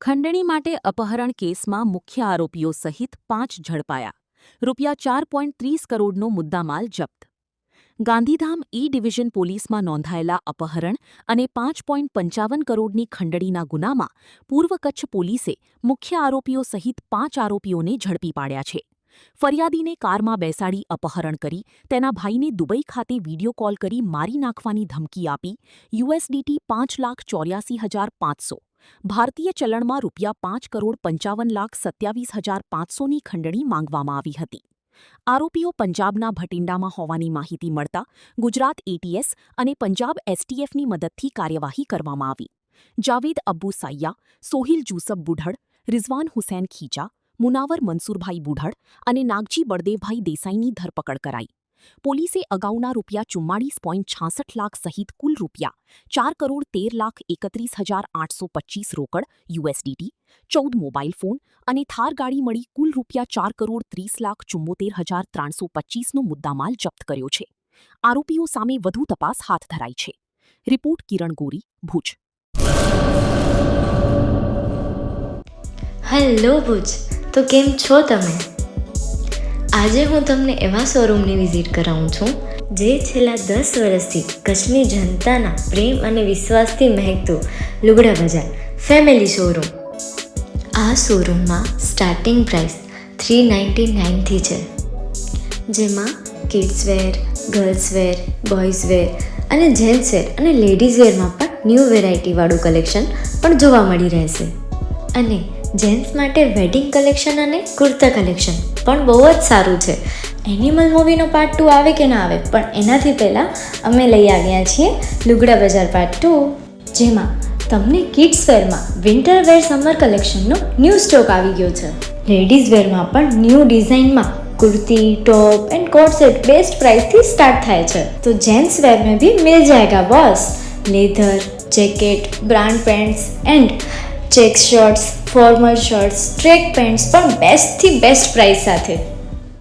ખંડણી માટે અપહરણ કેસમાં મુખ્ય આરોપીઓ સહિત 5 ઝડપાયા. ₹4.30 કરોડનો મુદ્દામાલ જપ્ત. ગાંધીધામ ઈ ડિવિઝન પોલીસમાં નોંધાયેલા અપહરણ અને 5.55 કરોડની ખંડણીના ગુનામાં પૂર્વ કચ્છ પોલીસે મુખ્ય આરોપીઓ સહિત 5 આરોપીઓને ઝડપી પાડ્યા છે. ફરિયાદીને કારમાં બેસાડી અપહરણ કરી તેના ભાઈને દુબઈ ખાતે વિડીયો કોલ કરી મારી નાખવાની ધમકી આપી યુએસડીટી 5,84,500 ભારતીય ચલણમાં ₹5,55,27,500ની ખંડણી માંગવામાં આવી હતી. આરોપીઓ પંજાબના ભટિંડામાં હોવાની માહિતી મળતા ગુજરાત એટીએસ અને પંજાબ એસટીએફની મદદથી કાર્યવાહી કરવામાં આવી. જાવેદ અબ્બુ સાય્યા, સોહિલ જુસબ બુઢડ, રિઝવાન હુસૈન ખીચા, મુનાવર મનસુરભાઈ બુઢડ અને નાગજી બળદેવભાઈ દેસાઈની ધરપકડ કરાઈ. પોલીસે અગાઉના ₹44.66 લાખ સહિત કુલ ₹4,13,31,825 રોકડ યુએસડીટી, 14 મોબાઈલ ફોન અને થાર ગાડી મળી કુલ ₹4,30,74,325નો મુદ્દામાલ જપ્ત કર્યો છે. આરોપીઓ સામે વધુ તપાસ હાથ ધરાઈ છે. રિપોર્ટ કિરણ ગોરી, ભુજ. હેલો ભુજ, તો કેમ છો તમે? આજે હું તમને એવા શોરૂમની વિઝિટ કરાવું છું જે છેલ્લા 10 વર્ષથી કચ્છની જનતાના પ્રેમ અને વિશ્વાસથી મહેકતું લુગડા બજાર ફેમિલી શોરૂમ. આ શોરૂમમાં સ્ટાર્ટિંગ પ્રાઇસ $399થી છે, જેમાં કિડ્સવેર, ગર્લ્સવેર, બોયઝવેર અને જેન્ટ્સવેર અને લેડીઝવેરમાં પણ ન્યૂ વેરાયટીવાળું કલેક્શન પણ જોવા મળી રહેશે. અને જેન્ટ્સ માટે વેડિંગ કલેક્શન અને કુર્તા કલેક્શન પણ બહુ જ સારું છે. એનિમલ મૂવીનો પાર્ટ 2 આવે કે ના આવે, પણ એનાથી પહેલાં અમે લઈ આવ્યા છીએ લુગડા બજાર પાર્ટ 2, જેમાં તમને કિડ્સ વેરમાં વિન્ટર વેર સમર કલેક્શનનો ન્યૂ સ્ટોક આવી ગયો છે. લેડીઝ વેરમાં પણ ન્યૂ ડિઝાઇનમાં kurti, top and coat set best price थी स्टार्ट थाय छे. तो जेंट्स वेर में भी मिल जाएगा boss. Leather, jacket, brand pants and check shirts, formal shirts, track pants पर बेस्ट थी बेस्ट प्राइस साथे.